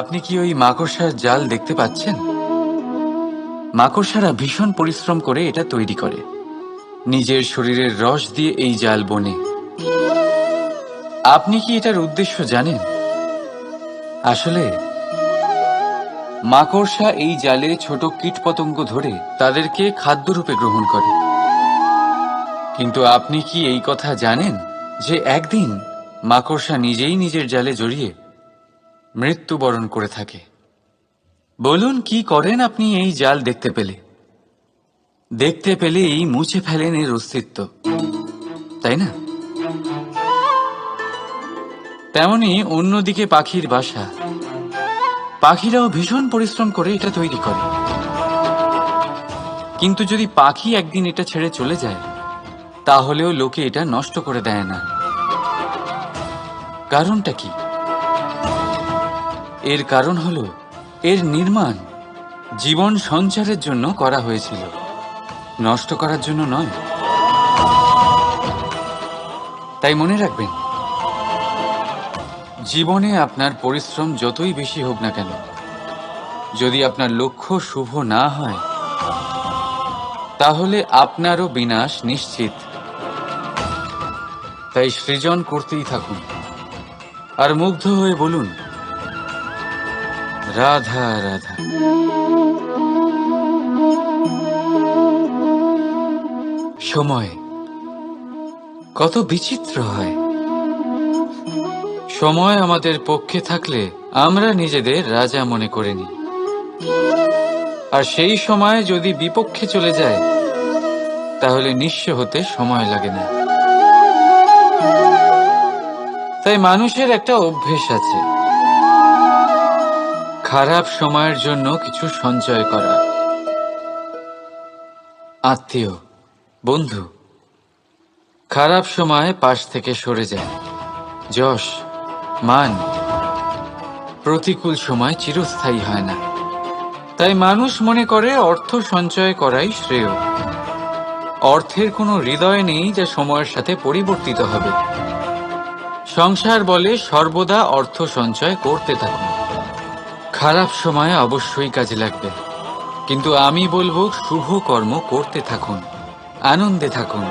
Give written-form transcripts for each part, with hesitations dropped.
আপনি কি ওই মাকড়সার জাল দেখতে পাচ্ছেন? মাকড়সারা ভীষণ পরিশ্রম করে এটা তৈরি করে। নিজের শরীরের রস দিয়ে এই জাল বোনে। আপনি কি এটার উদ্দেশ্য জানেন? আসলে মাকড়সা এই জালে ছোট কীটপতঙ্গ ধরে তাদেরকে খাদ্যরূপে গ্রহণ করে। কিন্তু আপনি কি এই কথা জানেন যে একদিন মাকড়সা নিজেই নিজের জালে জড়িয়ে মৃত্যুবরণ করে থাকে? বলুন, কি করেন আপনি এই জাল দেখতে পেলেই মুছে ফেলেন এর অস্তিত্ব, তাই না? তেমনি অন্যদিকে পাখির বাসা। পাখিরাও ভীষণ পরিশ্রম করে এটা তৈরি করে। কিন্তু যদি পাখি একদিন এটা ছেড়ে চলে যায়, তাহলেও লোকে এটা নষ্ট করে দেয় না। কারণটা কি? এর কারণ হলো এর নির্মাণ জীবন সঞ্চারের জন্য করা হয়েছিল, নষ্ট করার জন্য নয়। তাই মনে রাখবেন, জীবনে আপনার পরিশ্রম যতই বেশি হোক না কেন, যদি আপনার লক্ষ্য শুভ না হয়, তাহলে আপনারও বিনাশ নিশ্চিত। তাই সৃজন করতেই থাকুন আর মুগ্ধ হয়ে বলুন, রাধা রাধা। সময় কত বিচিত্র হয়। সময় আমাদের পক্ষে থাকলে আমরা নিজেদের রাজা মনে করে নিই, আর সেই সময় যদি বিপক্ষে চলে যায়, তাহলে নিঃস্ব হতে সময় লাগে না। তাই মানুষের একটা অভ্যেস আছে, খারাপ সময়ের জন্য কিছু সঞ্চয় করা। আত্মীয়, বন্ধু খারাপ সময় পাশ থেকে সরে যায়। যশ, মান প্রতিকূল সময় চিরস্থায়ী হয় না। তাই মানুষ মনে করে অর্থ সঞ্চয় করাই শ্রেয়। অর্থের কোনো হৃদয় নেই যা সময়ের সাথে পরিবর্তিত হবে। সংসার বলে সর্বদা অর্থ সঞ্চয় করতে থাকুন। খারাপ সময় অবশ্যই কাজে লাগবে, কিন্তু আমি বলবো শুভ কর্ম করতে থাকুন, আনন্দে থাকুন,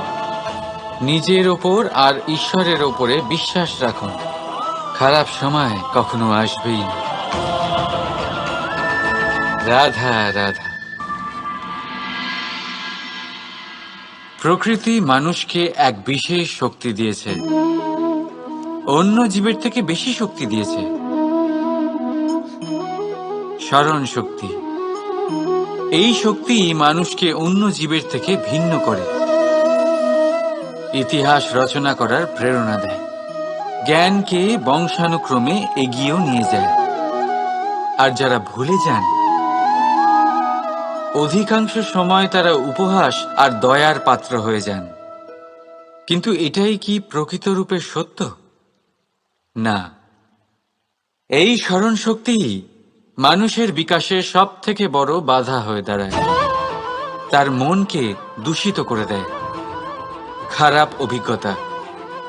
নিজের ওপর আর ঈশ্বরের ওপরে বিশ্বাস রাখুন। খারাপ সময় কখনো আসবেই না। রাধা রাধা। প্রকৃতি মানুষকে এক বিশেষ শক্তি দিয়েছে, অন্য জীবের থেকে বেশি শক্তি দিয়েছে। স্মরণ শক্তি। এই শক্তি মানুষকে অন্য জীবের থেকে ভিন্ন করে, ইতিহাস রচনা করার প্রেরণা দেয়, জ্ঞানকে বংশানুক্রমে এগিয়েও নিয়ে যায়। আর যারা ভুলে যান, অধিকাংশ সময় তারা উপহাস আর দয়ার পাত্র হয়ে যান। কিন্তু এটাই কি প্রকৃত রূপে সত্য? না। এই স্মরণ শক্তি মানুষের বিকাশের সব থেকে বড় বাধা হয়ে দাঁড়ায়। তার মনকে দূষিত করে দেয়। খারাপ অভিজ্ঞতা,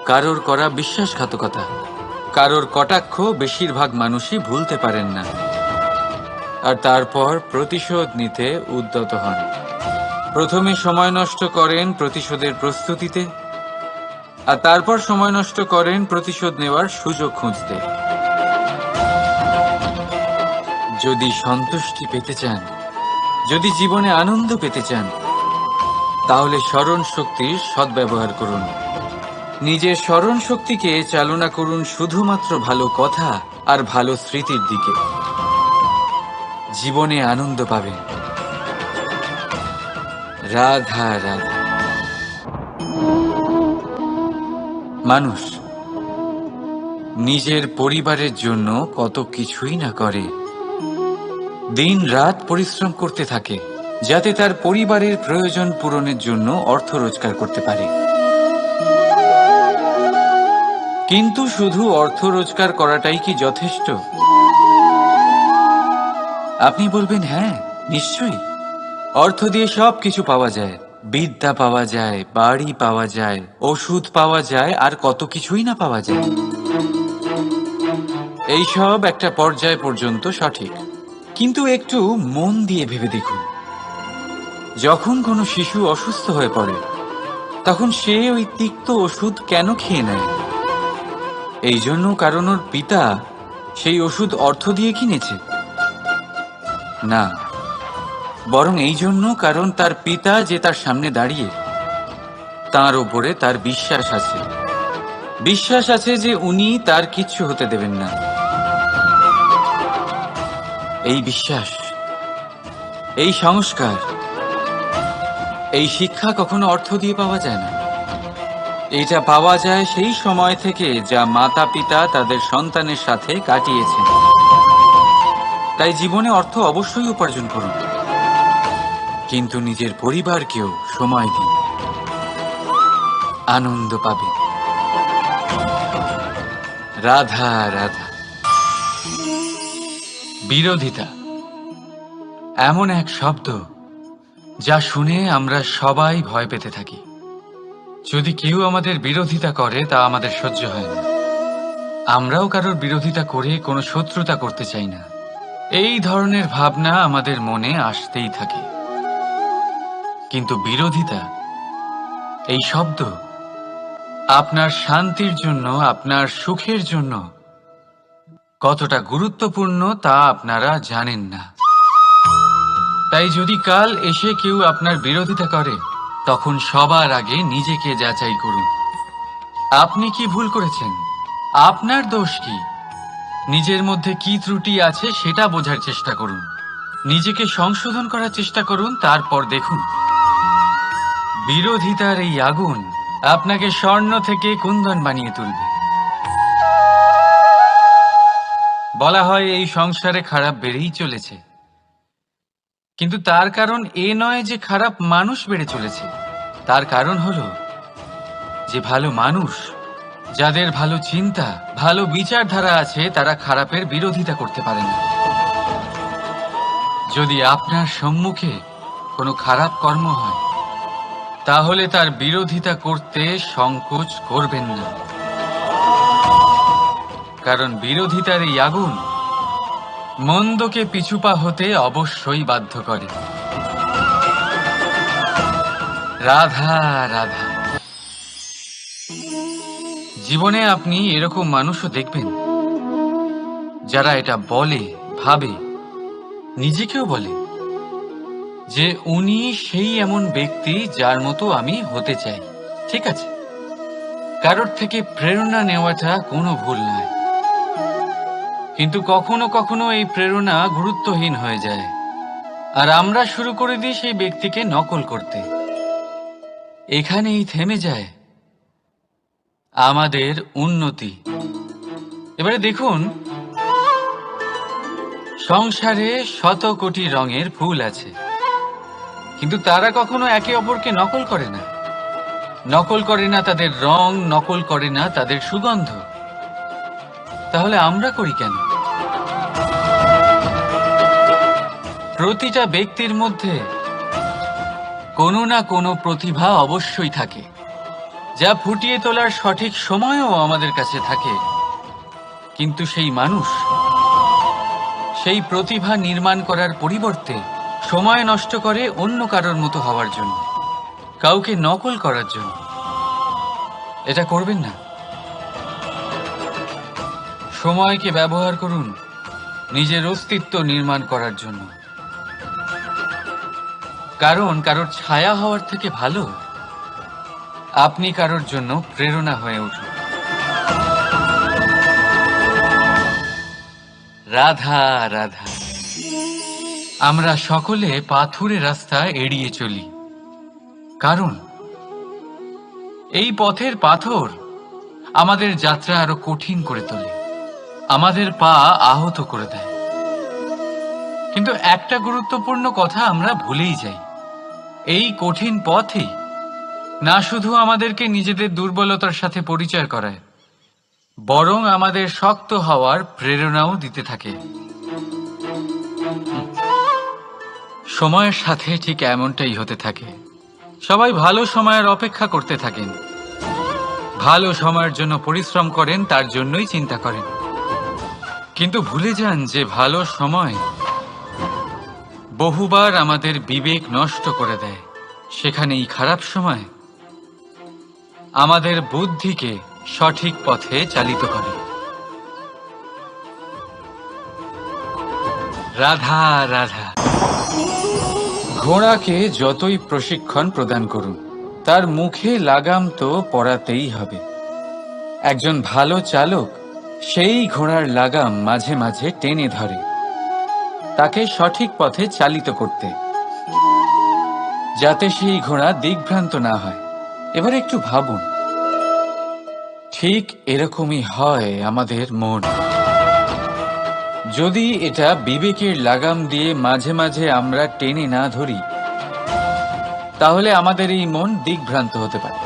কারোর করা বিশ্বাসঘাতকতা, কারোর কটাক্ষ বেশিরভাগ মানুষই ভুলতে পারেন না, আর তারপর প্রতিশোধ নিতে উদ্যত হন। প্রথমে সময় নষ্ট করেন প্রতিশোধের প্রস্তুতিতে, আর তারপর সময় নষ্ট করেন প্রতিশোধ নেওয়ার সুযোগ খুঁজতে। যদি সন্তুষ্টি পেতে চান, যদি জীবনে আনন্দ পেতে চান, তাহলে স্মরণ শক্তির সদ্ব্যবহার করুন। নিজের স্মরণ শক্তিকে চালনা করুন শুধুমাত্র ভালো কথা আর ভালো স্মৃতির দিকে। জীবনে আনন্দ পাবেন। রাধা রাধা। মানুষ নিজের পরিবারের জন্য কত কিছুই না করে, দিন রাত পরিশ্রম করতে থাকে, যাতে তার পরিবারের প্রয়োজন পূরণের জন্য অর্থ রোজগার করতে পারে। কিন্তু শুধু অর্থ রোজগার করাটাই কি যথেষ্ট? আপনি বলবেন, হ্যাঁ নিশ্চয়ই, অর্থ দিয়ে সবকিছু পাওয়া যায়, বিদ্যা পাওয়া যায়, বাড়ি পাওয়া যায়, ওষুধ পাওয়া যায়, আর কত কিছুই না পাওয়া যায়। এইসব একটা পর্যায় পর্যন্ত সঠিক, কিন্তু একটু মন দিয়ে ভেবে দেখুন, যখন কোনো শিশু অসুস্থ হয়ে পড়ে তখন সে ওই তিক্ত ওষুধ কেন খেয়ে নেয়? এই জন্য কারণ ওর পিতা সেই ওষুধ অর্থ দিয়ে কিনেছে? না, বরং এই জন্য কারণ তার পিতা যে তার সামনে দাঁড়িয়ে, তার ওপরে তার বিশ্বাস আছে। বিশ্বাস আছে যে উনি তার কিচ্ছু হতে দেবেন না। এই বিশ্বাস, এই সংস্কার, এই শিক্ষা কখনো অর্থ দিয়ে পাওয়া যায় না। এটা পাওয়া যায় সেই সময় থেকে যা মাতা পিতা তাদের সন্তানের সাথে কাটিয়েছেন। তাই জীবনে অর্থ অবশ্যই উপার্জন করুন, কিন্তু নিজের পরিবারকেও সময় দিন, আনন্দ পাবেন। রাধা রাধা। বিরোধিতা এমন এক শব্দ যা শুনে আমরা সবাই ভয় পেতে থাকি। যদি কেউ আমাদের বিরোধিতা করে তা আমাদের সহ্য হয় না। আমরাও কারোর বিরোধিতা করে কোনো শত্রুতা করতে চাই না। এই ধরনের ভাবনা আমাদের মনে আসতেই থাকে। কিন্তু বিরোধিতা, এই শব্দ আপনার শান্তির জন্য, আপনার সুখের জন্য কতটা গুরুত্বপূর্ণ তা আপনারা জানেন না। তাই যদি কাল এসে কেউ আপনার বিরোধিতা করে, তখন সবার আগে নিজেকে যাচাই করুন। আপনি কি ভুল করেছেন? আপনার দোষ কি? নিজের মধ্যে কি ত্রুটি আছে সেটা বোঝার চেষ্টা করুন। নিজেকে সংশোধন করার চেষ্টা করুন, তারপর দেখুন বিরোধিতার এই আগুন আপনাকে স্বর্ণ থেকে কুন্দন বানিয়ে তুলবে। বলা হয় এই সংসারে খারাপ বেড়েই চলেছে, কিন্তু তার কারণ এ নয় যে খারাপ মানুষ বেড়ে চলেছে। তার কারণ হলো যে ভালো মানুষ, যাদের ভালো চিন্তা, ভালো বিচারধারা আছে, তারা খারাপের বিরোধিতা করতে পারে না। যদি আপনার সম্মুখে কোনো খারাপ কর্ম হয়, তাহলে তার বিরোধিতা করতে সংকোচ করবেন না, কারণ বিরোধিতার এই আগুন মন্দকে পিছুপা হতে অবশ্যই বাধ্য করে। রাধা রাধা। জীবনে আপনি এরকম মানুষও দেখবেন যারা এটা বলে, ভাবে, নিজেকেও বলে যে উনি সেই এমন ব্যক্তি যার মতো আমি হতে চাই। ঠিক আছে, কারোর থেকে প্রেরণা নেওয়াটা কোনো ভুল নয়, কিন্তু কখনো কখনো এই প্রেরণা গুরুত্বহীন হয়ে যায় আর আমরা শুরু করে দিই সেই ব্যক্তিকে নকল করতে। এখানেই থেমে যায় আমাদের উন্নতি। এবারে দেখুন, সংসারে শত কোটি রঙের ফুল আছে, কিন্তু তারা কখনো একে অপরকে নকল করে না। নকল করে না তাদের রং, নকল করে না তাদের সুগন্ধ। তাহলে আমরা করি কেন? প্রতিটা ব্যক্তির মধ্যে কোনো না কোনো প্রতিভা অবশ্যই থাকে, যা ফুটিয়ে তোলার সঠিক সময়ও আমাদের কাছে থাকে। কিন্তু সেই মানুষ সেই প্রতিভা নির্মাণ করার পরিবর্তে সময় নষ্ট করে অন্য কারোর মতো হওয়ার জন্য, কাউকে নকল করার জন্য। এটা করবেন না। সময়কে ব্যবহার করুন নিজের অস্তিত্ব নির্মাণ করার জন্য, কারণ কারোর ছায়া হওয়ার থেকে ভালো আপনি কারোর জন্য প্রেরণা হয়ে উঠুন। রাধা রাধা। আমরা সকলে পাথুরে রাস্তা এড়িয়ে চলি, কারণ এই পথের পাথর আমাদের যাত্রা আরো কঠিন করে তোলে, আমাদের পা আহত করে দেয়। কিন্তু একটা গুরুত্বপূর্ণ কথা আমরা ভুলেই যাই, এই কঠিন পথই না শুধু আমাদেরকে নিজেদের দুর্বলতার সাথে পরিচয় করায়, বরং আমাদের শক্ত হওয়ার প্রেরণাও দিতে থাকে। সময়ের সাথে ঠিক এমনটাই হতে থাকে। সবাই ভালো সময়ের অপেক্ষা করতে থাকেন, ভালো সময়ের জন্য পরিশ্রম করেন, তার জন্যই চিন্তা করেন। কিন্তু ভুলে যান যে ভালো সময় বহুবার আমাদের বিবেক নষ্ট করে দেয়, সেখানেই খারাপ সময় আমাদের বুদ্ধিকে সঠিক পথে চালিত করে। রাধা রাধা। ঘোড়াকে যতই প্রশিক্ষণ প্রদান করুন, তার মুখে লাগাম তো পরাতেই হবে। একজন ভালো চালক সেই ঘোড়ার লাগাম মাঝে মাঝে টেনে ধরে, তাকে সঠিক পথে চালিত করতে, যাতে সেই ঘোড়া দিগ্ভ্রান্ত না হয়। এবার একটু ভাবুন, ঠিক এরকমই হয় আমাদের মন। যদি এটা বিবেকের লাগাম দিয়ে মাঝে মাঝে আমরা টেনে না ধরি, তাহলে আমাদের এই মন দিগ্ভ্রান্ত হতে পারে।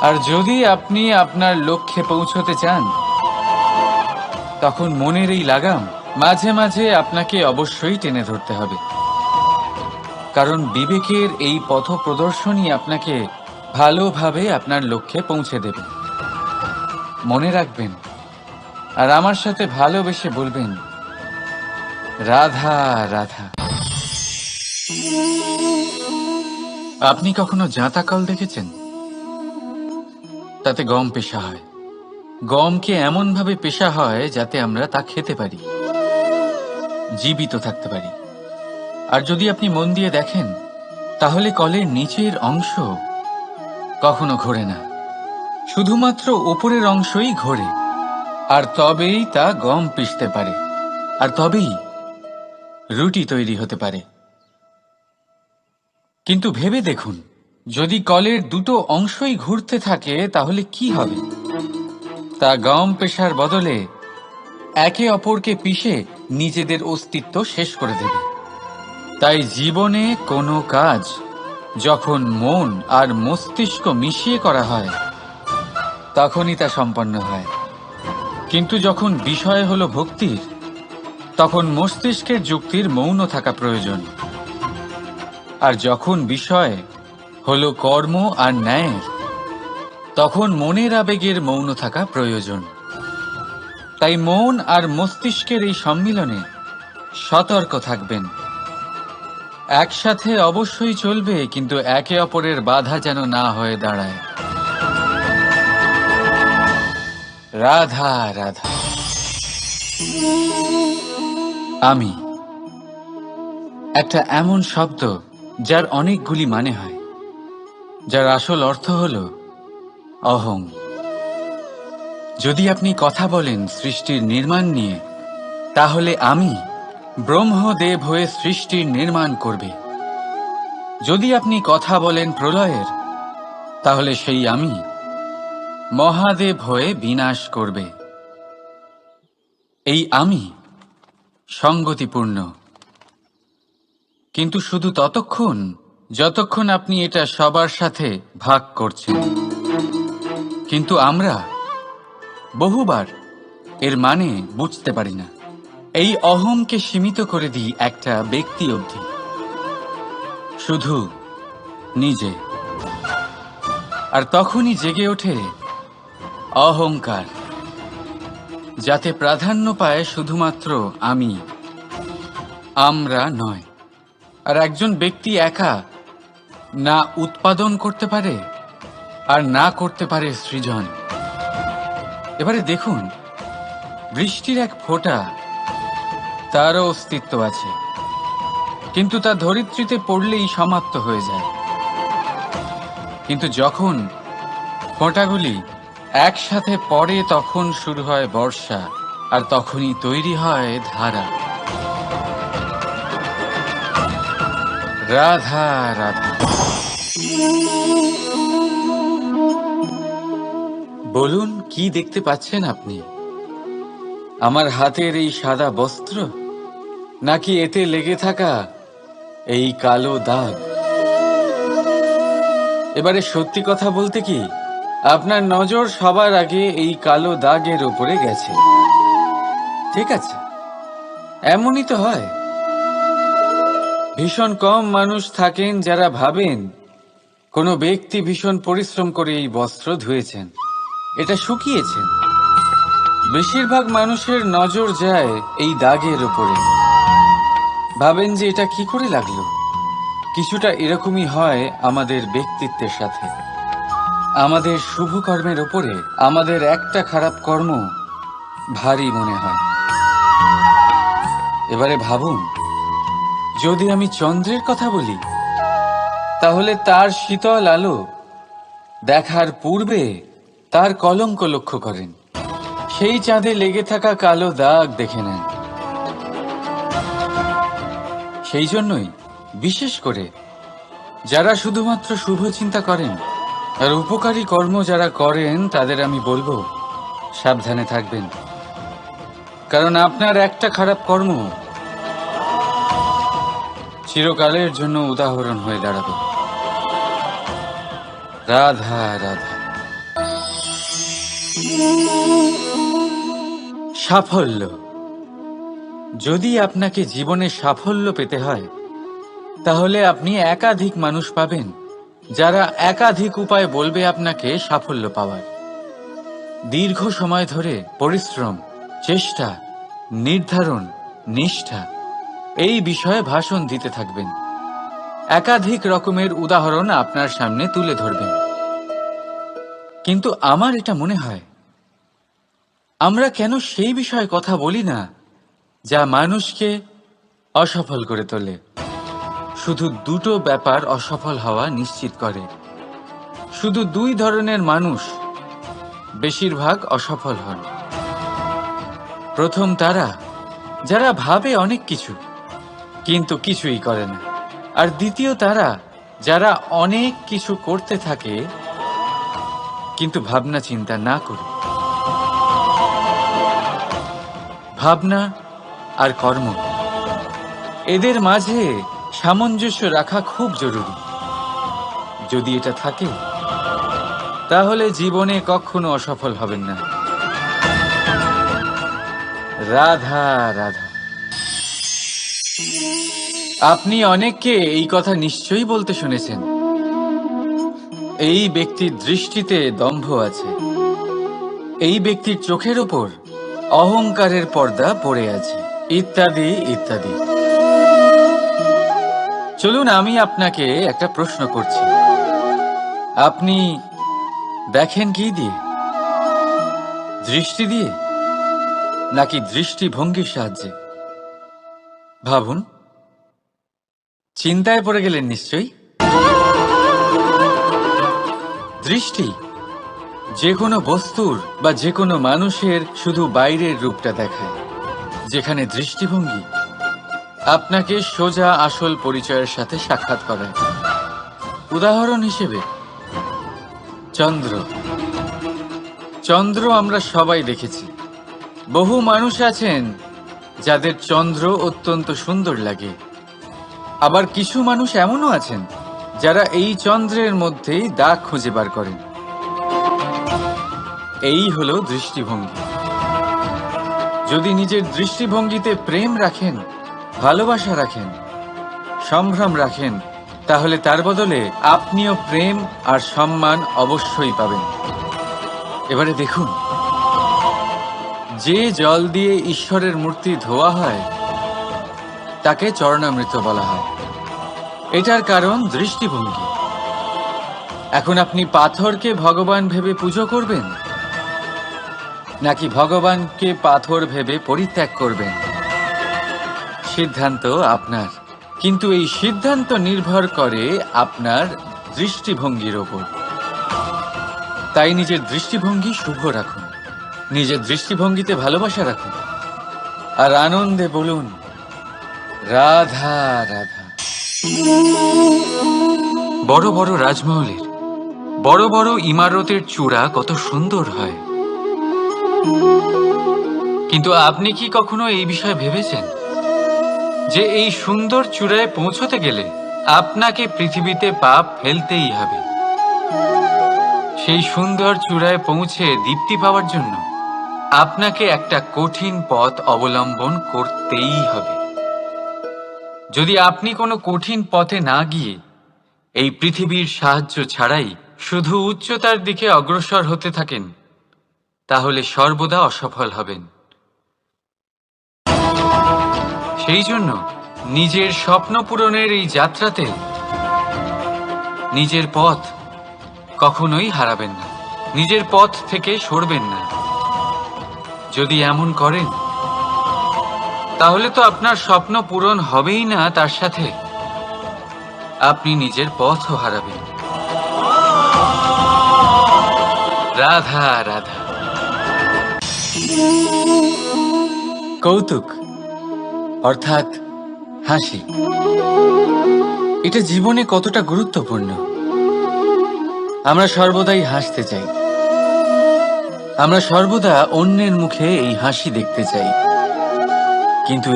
আর যদি আপনি আপনার লক্ষ্যে পৌঁছতে চান, তখন মনের এই লাগাম মাঝে মাঝে আপনাকে অবশ্যই টেনে ধরতে হবে, কারণ বিবেকের এই পথ প্রদর্শনই আপনাকে ভালোভাবে আপনার লক্ষ্যে পৌঁছে দেবে। মনে রাখবেন, আর আমার সাথে ভালোবেসে বলবেন, রাধা রাধা। আপনি কখনো জাঁতা কল দেখেছেন? তাতে গম পেষা হয়। গমকে এমন ভাবে পেষা হয় যাতে আমরা তা খেতে পারি, জীবিত থাকতে পারি। আর যদি আপনি মন দিয়ে দেখেন, তাহলে কলের নিচের অংশ কখনো ঘোরে না, শুধুমাত্র উপরের অংশই ঘোরে। আর তবেই তা গম পিষতে পারে, আর তবেই রুটি তৈরি হতে পারে। কিন্তু ভেবে দেখুন, যদি কলের দুটো অংশই ঘুরতে থাকে, তাহলে কি হবে? তা গম পেশার বদলে একে অপরকে পিষে নিজেদের অস্তিত্ব শেষ করে দেবে। তাই জীবনে কোনো কাজ যখন মন আর মস্তিষ্ক মিশিয়ে করা হয়, তখনই তা সম্পন্ন হয়। কিন্তু যখন বিষয় হলো ভক্তির, তখন মস্তিষ্কের যুক্তির মৌন থাকা প্রয়োজন। আর যখন বিষয় হলো কর্ম আর ন্যায়ের, তখন মনের আবেগের মৌন থাকা প্রয়োজন। তাই মন আর মস্তিষ্কের এই সম্মিলনে সতর্ক থাকবেন। একসাথে অবশ্যই চলবে, কিন্তু একে অপরের বাধা যেন না হয়ে দাঁড়ায়। রাধা রাধা। আমি একটা এমন শব্দ যার অনেকগুলি মানে হয়, যার আসল অর্থ হল অহং। যদি আপনি কথা বলেন সৃষ্টির নির্মাণ নিয়ে, তাহলে আমি ব্রহ্মদেব হয়ে সৃষ্টির নির্মাণ করবে। যদি আপনি কথা বলেন প্রলয়ের, তাহলে সেই আমি মহাদেব হয়ে বিনাশ করবে। এই আমি সঙ্গতিপূর্ণ, কিন্তু শুধু ততক্ষণ যতক্ষণ আপনি এটা সবার সাথে ভাগ করছেন। কিন্তু আমরা বহুবার এর মানে বুঝতে পারি না। এই অহংকে সীমিত করে দিই একটা ব্যক্তি অবধি, শুধু নিজে। আর তখনই জেগে ওঠে অহংকার, যাতে প্রাধান্য পায় শুধুমাত্র আমি, আমরা নয়। আর একজন ব্যক্তি একা না উৎপাদন করতে পারে আর না করতে পারে সৃজন। এবারে দেখুন, বৃষ্টির এক ফোঁটা, তারও অস্তিত্ব আছে, কিন্তু তা ধরিত্রীতে পড়লেই সমাপ্ত হয়ে যায়। কিন্তু যখন ফোঁটাগুলি একসাথে পড়ে, তখন শুরু হয় বর্ষা, আর তখনই তৈরি হয় ধারা। রাধা রাধা। বলুন, কি দেখতে পাচ্ছেন আপনি? আমার হাতের এই সাদা বস্ত্র, নাকি এতে লেগে থাকা এই কালো দাগ? এবারে সত্যি কথা বলতে কি, আপনার নজর সবার আগে এই কালো দাগের উপরে গেছে। ঠিক আছে, এমনই তো হয়। ভীষণ কম মানুষ থাকেন যারা ভাবেন কোনো ব্যক্তি ভীষণ পরিশ্রম করে এই বস্ত্র ধুয়েছেন, এটা শুকিয়েছেন। বেশিরভাগ মানুষের নজর যায় এই দাগের উপরে, ভাবেন যে এটা কি করে লাগলো। কিছুটা এরকমই হয় আমাদের ব্যক্তিত্বের সাথে। আমাদের শুভ কর্মের ওপরে আমাদের একটা খারাপ কর্ম ভারী মনে হয়। এবারে ভাবুন, যদি আমি চন্দ্রের কথা বলি, তাহলে তার শীতল আলো দেখার পূর্বে তার কলঙ্ক লক্ষ্য করেন, সেই চাঁদে লেগে থাকা কালো দাগ দেখে নেন। সেই জন্যই বিশেষ করে যারা শুধুমাত্র শুভ চিন্তা করেন আর উপকারী কর্ম যারা করেন, তাদের আমি বলবো সাবধানে থাকবেন। কারণ আপনার একটা খারাপ কর্ম চিরকালের জন্য উদাহরণ হয়ে দাঁড়াবে। রাধা রাধা। সাফল্য। যদি আপনাকে জীবনে সাফল্য পেতে হয়, তাহলে আপনি একাধিক মানুষ পাবেন যারা একাধিক উপায় বলবে আপনাকে সাফল্য পাওয়ার। দীর্ঘ সময় ধরে পরিশ্রম, চেষ্টা, নির্ধারণ, নিষ্ঠা এই বিষয়ে ভাষণ দিতে থাকবেন। একাধিক রকমের উদাহরণ আপনার সামনে তুলে ধরবেন। কিন্তু আমার এটা মনে হয়, আমরা কেন সেই বিষয়ে কথা বলি না যা মানুষকে অসফল করে তোলে। শুধু দুটো ব্যাপার অসফল হওয়া নিশ্চিত করে। শুধু দুই ধরনের মানুষ বেশিরভাগ অসফল হন। প্রথম তারা যারা ভাবে অনেক কিছু কিন্তু কিছুই করে না। আর দ্বিতীয় তারা যারা অনেক কিছু করতে থাকে কিন্তু ভাবনা চিন্তা না করে। ভাবনা আর কর্ম, এদের মাঝে সামঞ্জস্য রাখা খুব জরুরি। যদি এটা থাকে, তাহলে জীবনে কখনো অসফল হবেন না। রাধা রাধা। আপনি অনেককে এই কথা নিশ্চয়ই বলতে শুনেছেন, এই ব্যক্তির দৃষ্টিতে দম্ভ আছে, এই ব্যক্তির চোখের ওপর অহংকারের পর্দা পড়ে আছে, ইত্যাদি ইত্যাদি। চলুন আমি আপনাকে একটা প্রশ্ন করছি। আপনি দেখেন কি দিয়ে? দৃষ্টি দিয়ে নাকি দৃষ্টিভঙ্গির সাহায্যে? ভাবুন। চিন্তায় পড়ে গেলেন নিশ্চয়ই। দৃষ্টি যে কোনো বস্তুর বা যে কোনো মানুষের শুধু বাইরের রূপটা দেখায়, যেখানে দৃষ্টিভঙ্গি আপনাকে সোজা আসল পরিচয়ের সাথে সাক্ষাৎ করায়। উদাহরণ হিসেবে চন্দ্র। চন্দ্র আমরা সবাই দেখেছি। বহু মানুষ আছেন যাদের চন্দ্র অত্যন্ত সুন্দর লাগে। আবার কিছু মানুষ এমনও আছেন যারা এই চন্দ্রের মধ্যেই দাগ খুঁজে বার করেন। এই হলো দৃষ্টিভঙ্গি। যদি নিজের দৃষ্টিভঙ্গিতে প্রেম রাখেন, ভালোবাসা রাখেন, সম্ভ্রম রাখেন, তাহলে তার বদলে আপনিও প্রেম আর সম্মান অবশ্যই পাবেন। এবারে দেখুন, যে জল দিয়ে ঈশ্বরের মূর্তি ধোয়া হয় তাকে চরণামৃত বলা হয়। এটার কারণ দৃষ্টিভঙ্গি। এখন আপনি পাথরকে ভগবান ভেবে পুজো করবেন নাকি ভগবানকে পাথর ভেবে পরিত্যাগ করবেন? সিদ্ধান্ত আপনার। কিন্তু এই সিদ্ধান্ত নির্ভর করে আপনার দৃষ্টিভঙ্গির ওপর। তাই নিজের দৃষ্টিভঙ্গি শুভ রাখুন, নিজের দৃষ্টিভঙ্গিতে ভালোবাসা রাখুন, আর আনন্দে বলুন রাধা রাধা। বড় বড় রাজমহলের বড় বড় ইমারতের চূড়া কত সুন্দর হয়, কিন্তু আপনি কি কখনো এই বিষয়ে ভেবেছেন যে এই সুন্দর চূড়ায় পৌঁছতে গেলে আপনাকে পৃথিবীতে পা ফেলতেই হবে? সেই সুন্দর চূড়ায় পৌঁছে দীপ্তি পাওয়ার জন্য আপনাকে একটা কঠিন পথ অবলম্বন করতেই হবে। যদি আপনি কোনো কঠিন পথে না গিয়ে এই পৃথিবীর সাহায্য ছাড়াই শুধু উচ্চতার দিকে অগ্রসর হতে থাকেন, তাহলে সর্বদা অসফল হবেন। সেই জন্য নিজের স্বপ্ন পূরণের এই যাত্রাতে নিজের পথ কখনোই হারাবেন না, নিজের পথ থেকে সরবেন না। যদি এমন করেন তাহলে তো আপনার স্বপ্ন পূরণ হবেই না, তার সাথে আপনি নিজের পথও হারাবেন। রাধা রাধা। কৌতুক অর্থাৎ হাসি, এটা জীবনে কতটা গুরুত্বপূর্ণ। আমরা সর্বদাই হাসতে চাই, আমরা সর্বদা অন্যের মুখে এই হাসি দেখতে চাই। কিন্তু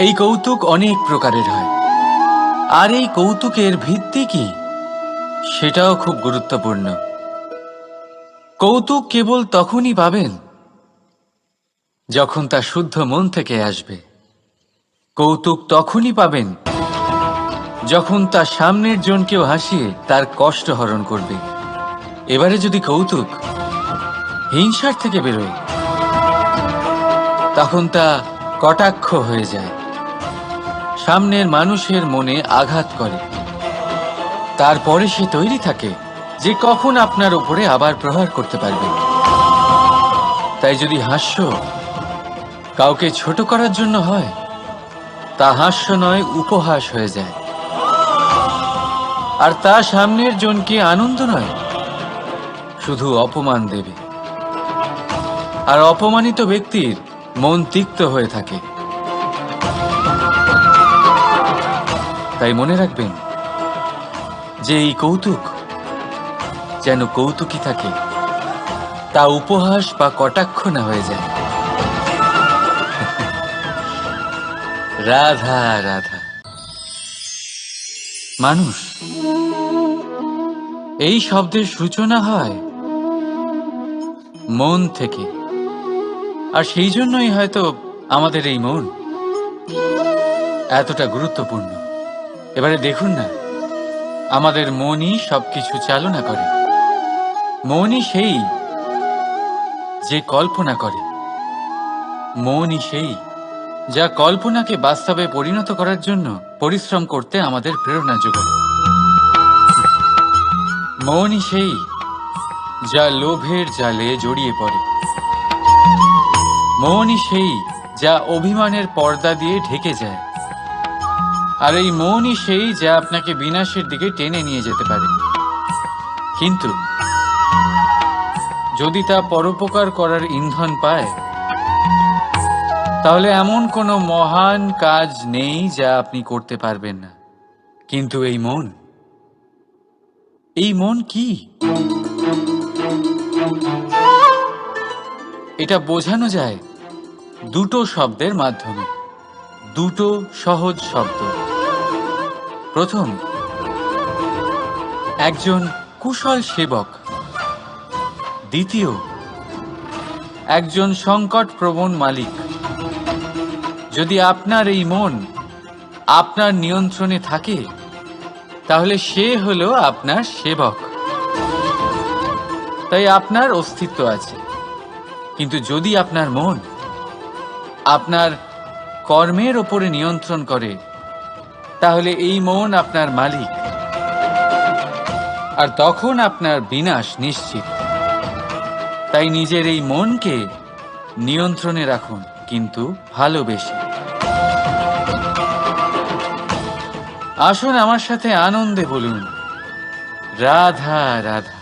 এই কৌতুক অনেক প্রকারের হয়, আর এই কৌতুকের ভিত্তি কি সেটাও খুব গুরুত্বপূর্ণ। কৌতুক কেবল তখনই পাবেন যখন তা শুদ্ধ মন থেকে আসবে। কৌতুক তখনই পাবেন যখন তা সামনের জনকেও হাসিয়ে তার কষ্ট হরণ করবে। এবারে যদি কৌতুক হিংসার থেকে বেরোয় তখন তা কটাক্ষ হয়ে যায়, সামনের মানুষের মনে আঘাত করে। তারপরে সে তৈরি থাকে যে কখন আপনার উপরে আবার প্রহার করতে পারবে। তাই যদি হাস্য কাউকে ছোট করার জন্য হয়, তা হাস্য নয়, উপহাস হয়ে যায়। আর তা সামনের জনকে আনন্দ নয়, শুধু অপমান দেবে। আর অপমানিত ব্যক্তির মন তিক্ত হয়ে থাকে। তাই মনে রাখবেন যে এই কৌতুক যেন কৌতুকই থাকে, তা উপহাস বা কটাক্ষ না হয়ে যায়। রাধা রাধা। মানুষ এই শব্দের সূচনা হয় মন থেকে, আর সেই জন্যই হয়তো আমাদের এই মন এতটা গুরুত্বপূর্ণ। এবারে দেখুন না, আমাদের মনই সবকিছু চালনা করে। মনই সেই যে কল্পনা করে, মনই সেই যা কল্পনাকে বাস্তবে পরিণত করার জন্য পরিশ্রম করতে আমাদের প্রেরণা যোগায়। মনই সেই যা লোভের জালে জড়িয়ে পড়ে। মনই সেই যা অভিমানের পর্দা দিয়ে ঢেকে যায়। আর এই মনই সেই যা আপনাকে বিনাশের দিকে টেনে নিয়ে যেতে পারে। কিন্তু যদি তা পরোপকার করার ইন্ধন পায়, তাহলে এমন কোনো মহান কাজ নেই যা আপনি করতে পারবেন না। কিন্তু এই মন কি? এটা বোঝানো যায় দুটো শব্দের মাধ্যমে, দুটো সহজ শব্দ। প্রথম, একজন কুশল সেবক। দ্বিতীয়, একজন সংকটপ্রবণ মালিক। যদি আপনার এই মন আপনার নিয়ন্ত্রণে থাকে, তাহলে সে হলো আপনার সেবক। তাই আপনার অস্তিত্ব আছে। কিন্তু যদি আপনার মন আপনার কর্মের ওপরে নিয়ন্ত্রণ করে, তাহলে এই মন আপনার মালিক, আর তখন আপনার বিনাশ নিশ্চিত। তাই নিজের এই মনকে নিয়ন্ত্রণে রাখুন, কিন্তু ভালোবেসে। আসুন আমার সাথে আনন্দে বলুন, রাধা রাধা।